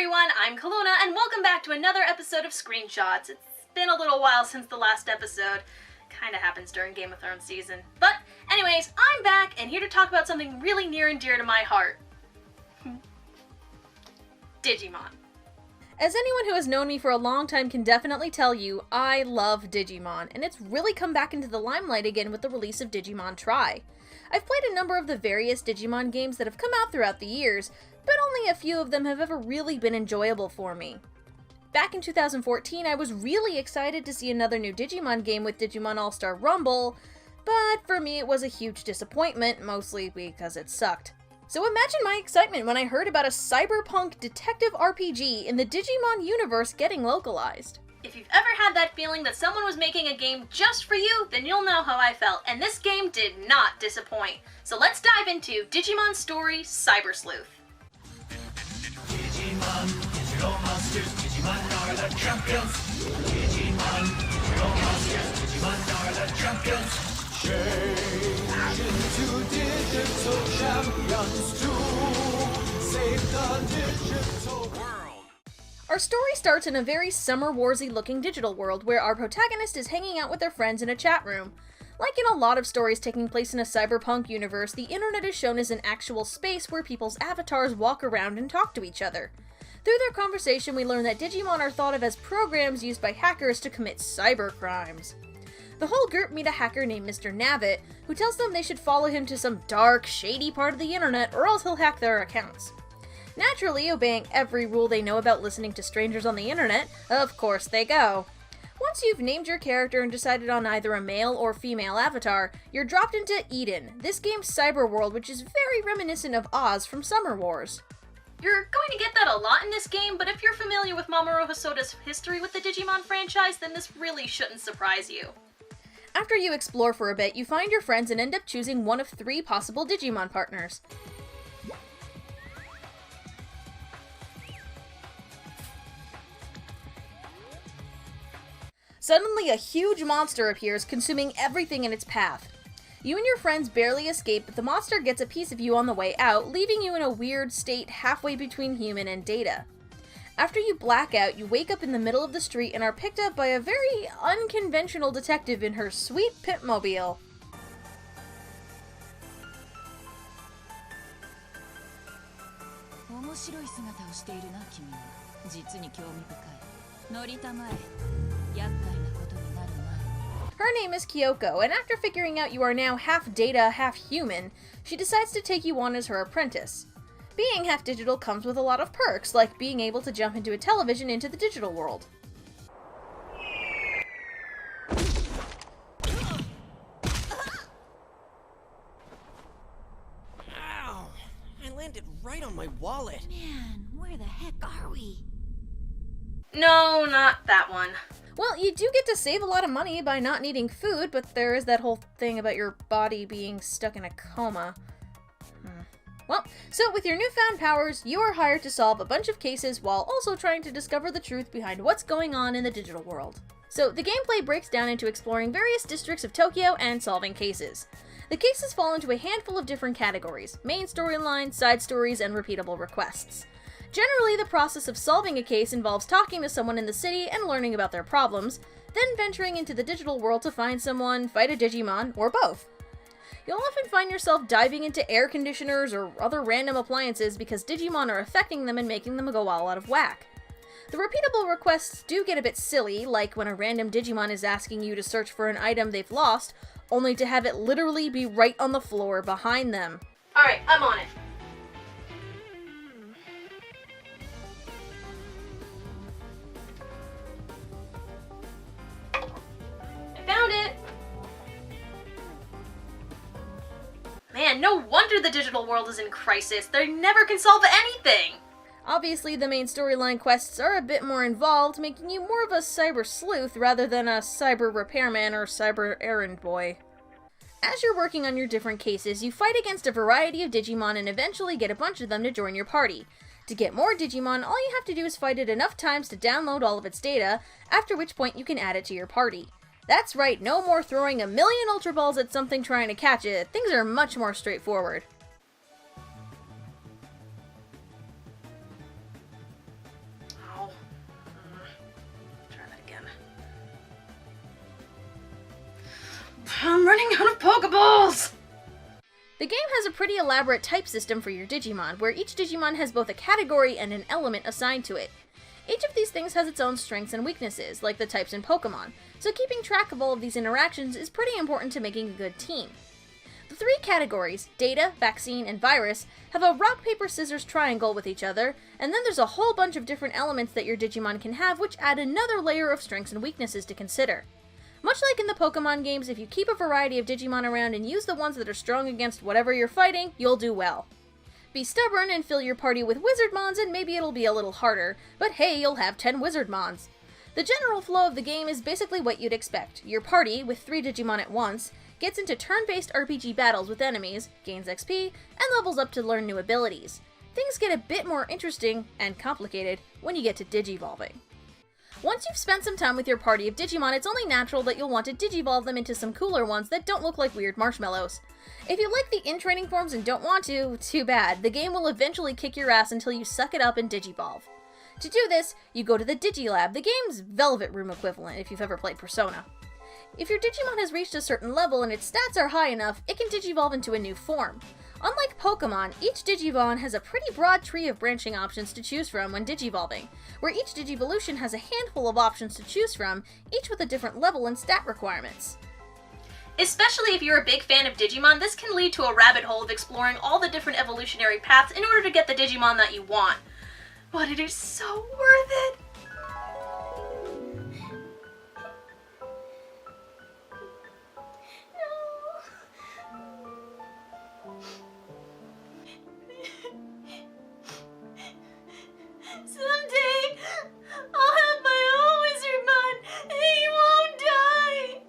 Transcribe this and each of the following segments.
everyone, I'm Calluna, and welcome back to another episode of Screenshots. It's been a little while since the last episode. Kinda happens during Game of Thrones season. But anyways, I'm back and here to talk about something really near and dear to my heart. Digimon. As anyone who has known me for a long time can definitely tell you, I love Digimon, and it's really come back into the limelight again with the release of Digimon Tri. I've played a number of the various Digimon games that have come out throughout the years, but only a few of them have ever really been enjoyable for me. Back in 2014, I was really excited to see another new Digimon game with Digimon All-Star Rumble, but for me it was a huge disappointment, mostly because it sucked. So imagine my excitement when I heard about a cyberpunk detective RPG in the Digimon universe getting localized. If you've ever had that feeling that someone was making a game just for you, then you'll know how I felt, and this game did not disappoint. So let's dive into Digimon Story Cyber Sleuth. Digimon, digital monsters, Digimon are the champions. Digimon, digital monsters, Digimon are the champions. Change into digital champions to save the digital world. Our story starts in a very Summer Warsy looking digital world where our protagonist is hanging out with their friends in a chat room. Like in a lot of stories taking place in a cyberpunk universe, the internet is shown as an actual space where people's avatars walk around and talk to each other. Through their conversation, we learn that Digimon are thought of as programs used by hackers to commit cyber crimes. The whole group meet a hacker named Mr. Navit, who tells them they should follow him to some dark, shady part of the internet or else he'll hack their accounts. Naturally, obeying every rule they know about listening to strangers on the internet, of course they go. Once you've named your character and decided on either a male or female avatar, you're dropped into Eden, this game's cyber world which is very reminiscent of Oz from Summer Wars. You're going to get that a lot in this game, but if you're familiar with Mamoru Hosoda's history with the Digimon franchise, then this really shouldn't surprise you. After you explore for a bit, you find your friends and end up choosing one of 3 possible Digimon partners. Suddenly, a huge monster appears, consuming everything in its path. You and your friends barely escape, but the monster gets a piece of you on the way out, leaving you in a weird state halfway between human and data. After you black out, you wake up in the middle of the street and are picked up by a very unconventional detective in her sweet Pipmobile. Her name is Kyoko, and after figuring out you are now half data, half human, she decides to take you on as her apprentice. Being half digital comes with a lot of perks, like being able to jump into a television into the digital world. Ow! I landed right on my wallet. Man, where the heck are we? No, not that one. Well, you do get to save a lot of money by not needing food, but there is that whole thing about your body being stuck in a coma. Well, so with your newfound powers, you are hired to solve a bunch of cases while also trying to discover the truth behind what's going on in the digital world. So the gameplay breaks down into exploring various districts of Tokyo and solving cases. The cases fall into a handful of different categories: main storyline, side stories, and repeatable requests. Generally, the process of solving a case involves talking to someone in the city and learning about their problems, then venturing into the digital world to find someone, fight a Digimon, or both. You'll often find yourself diving into air conditioners or other random appliances because Digimon are affecting them and making them go all out of whack. The repeatable requests do get a bit silly, like when a random Digimon is asking you to search for an item they've lost, only to have it literally be right on the floor behind them. Alright, I'm on it. I found it! Man, no wonder the digital world is in crisis. They never can solve anything! Obviously, the main storyline quests are a bit more involved, making you more of a cyber sleuth rather than a cyber repairman or cyber errand boy. As you're working on your different cases, you fight against a variety of Digimon and eventually get a bunch of them to join your party. To get more Digimon, all you have to do is fight it enough times to download all of its data, after which point you can add it to your party. That's right, no more throwing a million Ultra Balls at something trying to catch it. Things are much more straightforward. running out of Pokeballs! The game has a pretty elaborate type system for your Digimon, where each Digimon has both a category and an element assigned to it. Each of these things has its own strengths and weaknesses, like the types in Pokemon, so keeping track of all of these interactions is pretty important to making a good team. The three categories, Data, Vaccine, and Virus, have a rock, paper, scissors triangle with each other, and then there's a whole bunch of different elements that your Digimon can have which add another layer of strengths and weaknesses to consider. Much like in the Pokemon games, if you keep a variety of Digimon around and use the ones that are strong against whatever you're fighting, you'll do well. Be stubborn and fill your party with Wizardmons and maybe it'll be a little harder, but hey, you'll have 10 Wizardmons. The general flow of the game is basically what you'd expect. Your party, with 3 Digimon at once, gets into turn-based RPG battles with enemies, gains XP, and levels up to learn new abilities. Things get a bit more interesting and complicated when you get to Digivolving. Once you've spent some time with your party of Digimon, it's only natural that you'll want to Digivolve them into some cooler ones that don't look like weird marshmallows. If you like the in-training forms and don't want to, too bad. The game will eventually kick your ass until you suck it up and Digivolve. To do this, you go to the Digilab, the game's Velvet Room equivalent if you've ever played Persona. If your Digimon has reached a certain level and its stats are high enough, it can Digivolve into a new form. Unlike Pokemon, each Digimon has a pretty broad tree of branching options to choose from when Digivolving, where each Digivolution has a handful of options to choose from, each with a different level and stat requirements. Especially if you're a big fan of Digimon, this can lead to a rabbit hole of exploring all the different evolutionary paths in order to get the Digimon that you want. But it is so worth it! Someday, I'll have my own Wizardmon, and he won't die!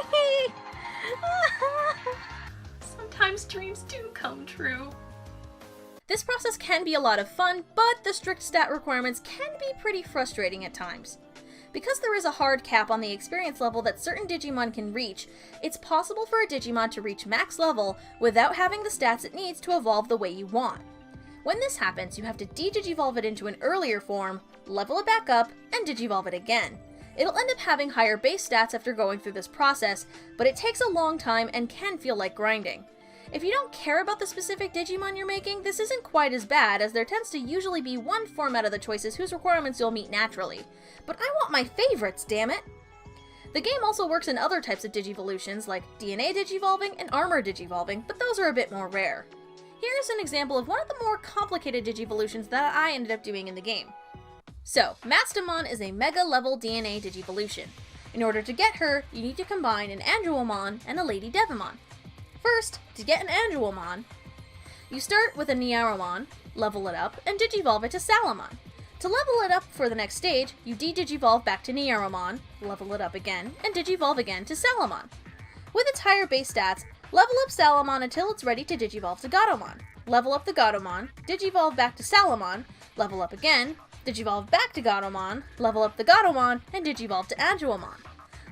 Yay! Sometimes dreams do come true. This process can be a lot of fun, but the strict stat requirements can be pretty frustrating at times. Because there is a hard cap on the experience level that certain Digimon can reach, it's possible for a Digimon to reach max level without having the stats it needs to evolve the way you want. When this happens, you have to de-Digivolve it into an earlier form, level it back up, and Digivolve it again. It'll end up having higher base stats after going through this process, but it takes a long time and can feel like grinding. If you don't care about the specific Digimon you're making, this isn't quite as bad, as there tends to usually be one form out of the choices whose requirements you'll meet naturally. But I want my favorites, damn it! The game also works in other types of Digivolutions, like DNA Digivolving and Armor Digivolving, but those are a bit more rare. Here's an example of one of the more complicated Digivolutions that I ended up doing in the game. So, Mastamon is a Mega-level DNA Digivolution. In order to get her, you need to combine an Anduomon and a Lady Devimon. First, to get an Anduomon, you start with a Niaromon, level it up, and Digivolve it to Salamon. To level it up for the next stage, you de-Digivolve back to Niaromon, level it up again, and Digivolve again to Salamon. With its higher base stats, level up Salamon until it's ready to Digivolve to Gatomon. Level up the Gatomon, Digivolve back to Salamon, level up again, Digivolve back to Gatomon, level up the Gatomon, and Digivolve to Anduomon.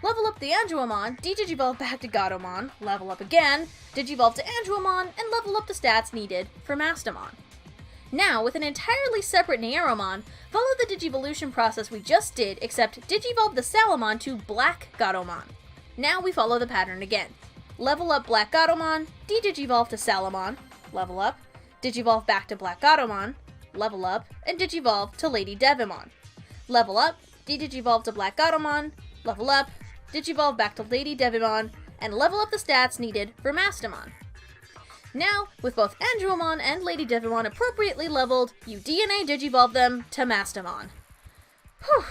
Level up the Anduomon, de-Digivolve back to Gatomon, level up again, Digivolve to Anduomon, and level up the stats needed for Mastamon. Now, with an entirely separate Niaromon, follow the Digivolution process we just did, except Digivolve the Salamon to Black Gatomon. Now we follow the pattern again. Level up Black Gatomon, de-Digivolve to Salamon, level up, Digivolve back to Black Gatomon, level up, and Digivolve to Lady Devimon. Level up, de-Digivolve to Black Gatomon, level up, Digivolve back to Lady Devimon, and level up the stats needed for Mastamon. Now, with both Anduomon and Lady Devimon appropriately leveled, you DNA Digivolve them to Mastamon. Whew.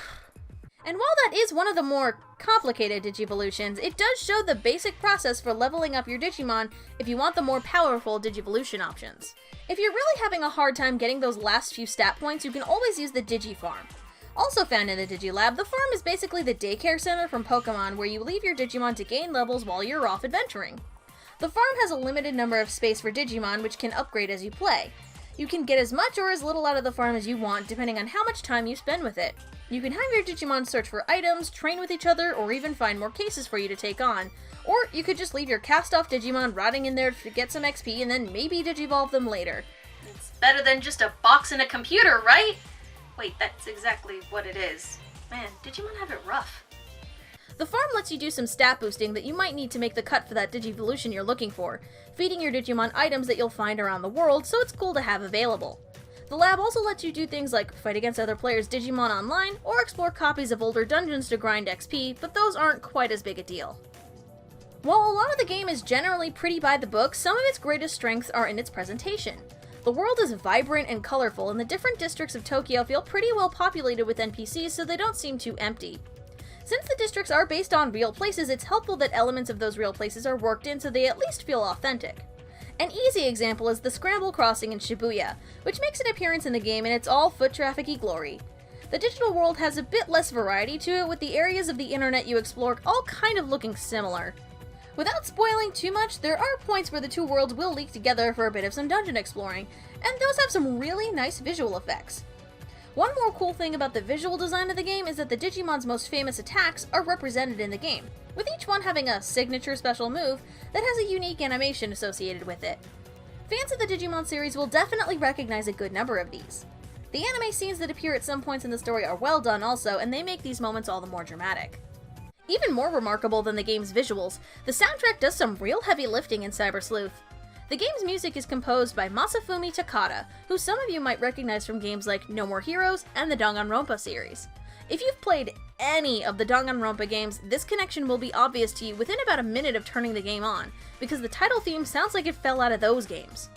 And while that is one of the more complicated Digivolutions, it does show the basic process for leveling up your Digimon if you want the more powerful Digivolution options. If you're really having a hard time getting those last few stat points, you can always use the Digifarm. Also found in the Digilab, the farm is basically the daycare center from Pokemon where you leave your Digimon to gain levels while you're off adventuring. The farm has a limited number of space for Digimon which can upgrade as you play. You can get as much or as little out of the farm as you want depending on how much time you spend with it. You can have your Digimon search for items, train with each other, or even find more cases for you to take on. Or you could just leave your cast-off Digimon rotting in there to get some XP and then maybe Digivolve them later. better than just a box and a computer, right? Wait, that's exactly what it is. Man, Digimon have it rough. The farm lets you do some stat boosting that you might need to make the cut for that Digivolution you're looking for, feeding your Digimon items that you'll find around the world, so it's cool to have available. The lab also lets you do things like fight against other players' Digimon online, or explore copies of older dungeons to grind XP, but those aren't quite as big a deal. While a lot of the game is generally pretty by the book, some of its greatest strengths are in its presentation. The world is vibrant and colorful, and the different districts of Tokyo feel pretty well populated with NPCs, so they don't seem too empty. Since the districts are based on real places, it's helpful that elements of those real places are worked in so they at least feel authentic. An easy example is the Scramble Crossing in Shibuya, which makes an appearance in the game in its all foot traffic-y glory. The digital world has a bit less variety to it, with the areas of the internet you explore all kind of looking similar. Without spoiling too much, there are points where the two worlds will leak together for a bit of some dungeon exploring, and those have some really nice visual effects. One more cool thing about the visual design of the game is that the Digimon's most famous attacks are represented in the game, with each one having a signature special move that has a unique animation associated with it. Fans of the Digimon series will definitely recognize a good number of these. The anime scenes that appear at some points in the story are well done also, and they make these moments all the more dramatic. Even more remarkable than the game's visuals, the soundtrack does some real heavy lifting in Cyber Sleuth. The game's music is composed by Masafumi Takada, who some of you might recognize from games like No More Heroes and the Danganronpa series. If you've played any of the Danganronpa games, this connection will be obvious to you within about a minute of turning the game on, because the title theme sounds like it fell out of those games.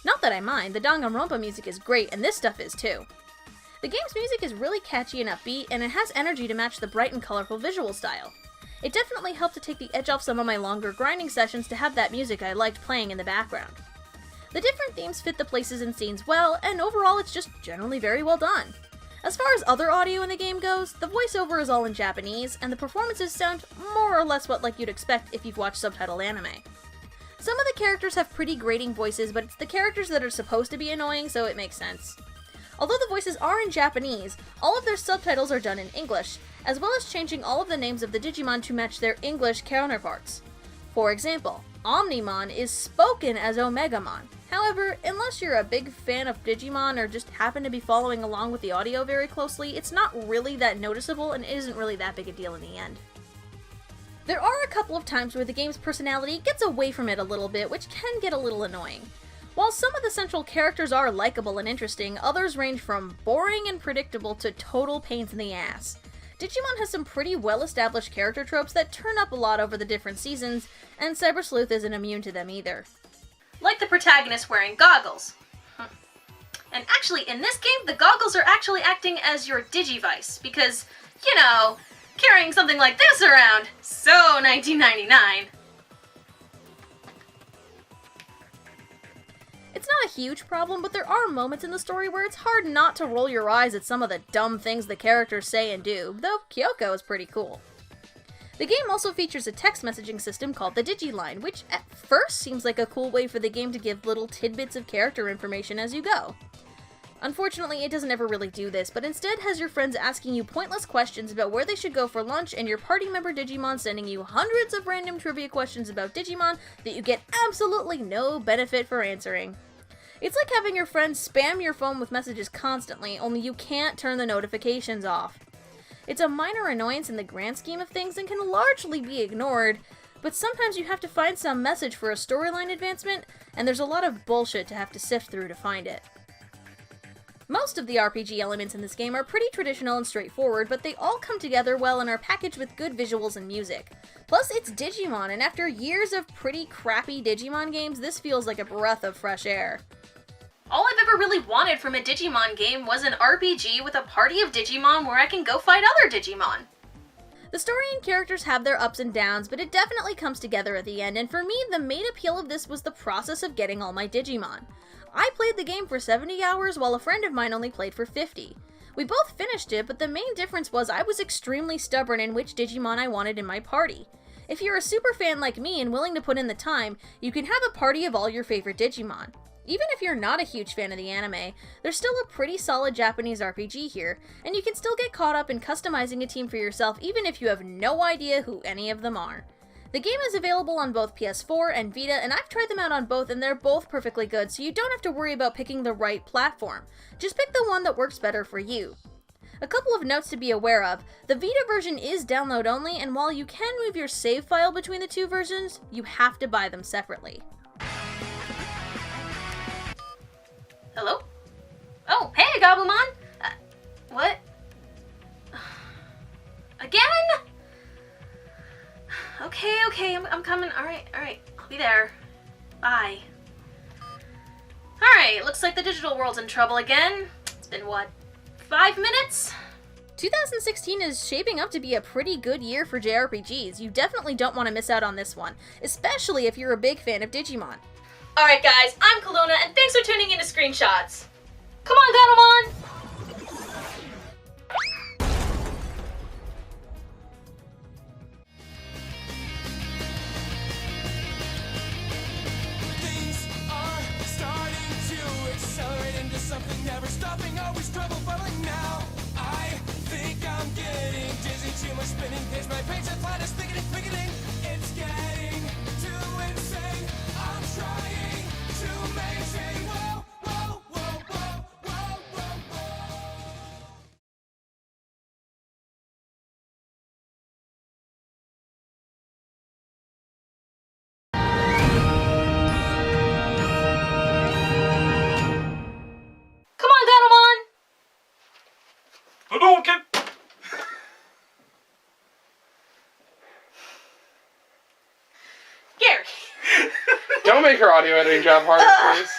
Not that I mind, the Danganronpa music is great, and this stuff is too. The game's music is really catchy and upbeat, and it has energy to match the bright and colorful visual style. It definitely helped to take the edge off some of my longer grinding sessions to have that music I liked playing in the background. The different themes fit the places and scenes well, and overall it's just generally very well done. As far as other audio in the game goes, the voiceover is all in Japanese, and the performances sound more or less what you'd expect if you've watched subtitled anime. Some of the characters have pretty grating voices, but it's the characters that are supposed to be annoying, so it makes sense. Although the voices are in Japanese, all of their subtitles are done in English, as well as changing all of the names of the Digimon to match their English counterparts. For example, Omnimon is spoken as Omegamon. However, unless you're a big fan of Digimon or just happen to be following along with the audio very closely, it's not really that noticeable and isn't really that big a deal in the end. There are a couple of times where the game's personality gets away from it a little bit, which can get a little annoying. While some of the central characters are likable and interesting, others range from boring and predictable to total pains in the ass. Digimon has some pretty well-established character tropes that turn up a lot over the different seasons, and Cyber Sleuth isn't immune to them either. Like the protagonist wearing goggles. And actually, in this game, the goggles are actually acting as your Digivice, because, you know, carrying something like this around, so 1999. It's not a huge problem, but there are moments in the story where it's hard not to roll your eyes at some of the dumb things the characters say and do, though Kyoko is pretty cool. The game also features a text messaging system called the Digiline, which at first seems like a cool way for the game to give little tidbits of character information as you go. Unfortunately, it doesn't ever really do this, but instead has your friends asking you pointless questions about where they should go for lunch, and your party member Digimon sending you hundreds of random trivia questions about Digimon that you get absolutely no benefit for answering. It's like having your friends spam your phone with messages constantly, only you can't turn the notifications off. It's a minor annoyance in the grand scheme of things and can largely be ignored, but sometimes you have to find some message for a storyline advancement, and there's a lot of bullshit to have to sift through to find it. Most of the RPG elements in this game are pretty traditional and straightforward, but they all come together well and are packaged with good visuals and music. Plus, it's Digimon, and after years of pretty crappy Digimon games, this feels like a breath of fresh air. All I've ever really wanted from a Digimon game was an RPG with a party of Digimon where I can go fight other Digimon. The story and characters have their ups and downs, but it definitely comes together at the end, and for me, the main appeal of this was the process of getting all my Digimon. I played the game for 70 hours while a friend of mine only played for 50. We both finished it, but the main difference was I was extremely stubborn in which Digimon I wanted in my party. If you're a super fan like me and willing to put in the time, you can have a party of all your favorite Digimon. Even if you're not a huge fan of the anime, there's still a pretty solid Japanese RPG here, and you can still get caught up in customizing a team for yourself even if you have no idea who any of them are. The game is available on both PS4 and Vita, and I've tried them out on both, and they're both perfectly good, so you don't have to worry about picking the right platform. Just pick the one that works better for you. A couple of notes to be aware of. The Vita version is download only, and while you can move your save file between the two versions, you have to buy them separately. Hello? Oh, hey, Gabumon! What? Again? Okay, I'm coming. Alright, I'll be there. Bye. Alright, looks like the digital world's in trouble again. It's been, what, 5 minutes? 2016 is shaping up to be a pretty good year for JRPGs. You definitely don't want to miss out on this one, especially if you're a big fan of Digimon. Alright guys, I'm Calluna, and thanks for tuning into Screenshots. Come on, Gatomon! Things are starting to accelerate into something never stopping, always trouble bubbling now. I think I'm getting dizzy, too much spinning page, my brain's a planet thickening. It's getting too insane. I'm trying to maintain. Whoa, whoa, whoa, whoa, whoa, whoa, whoa. Come on, Gatomon! Hadouken! Gary! Don't make her audio editing job harder, please.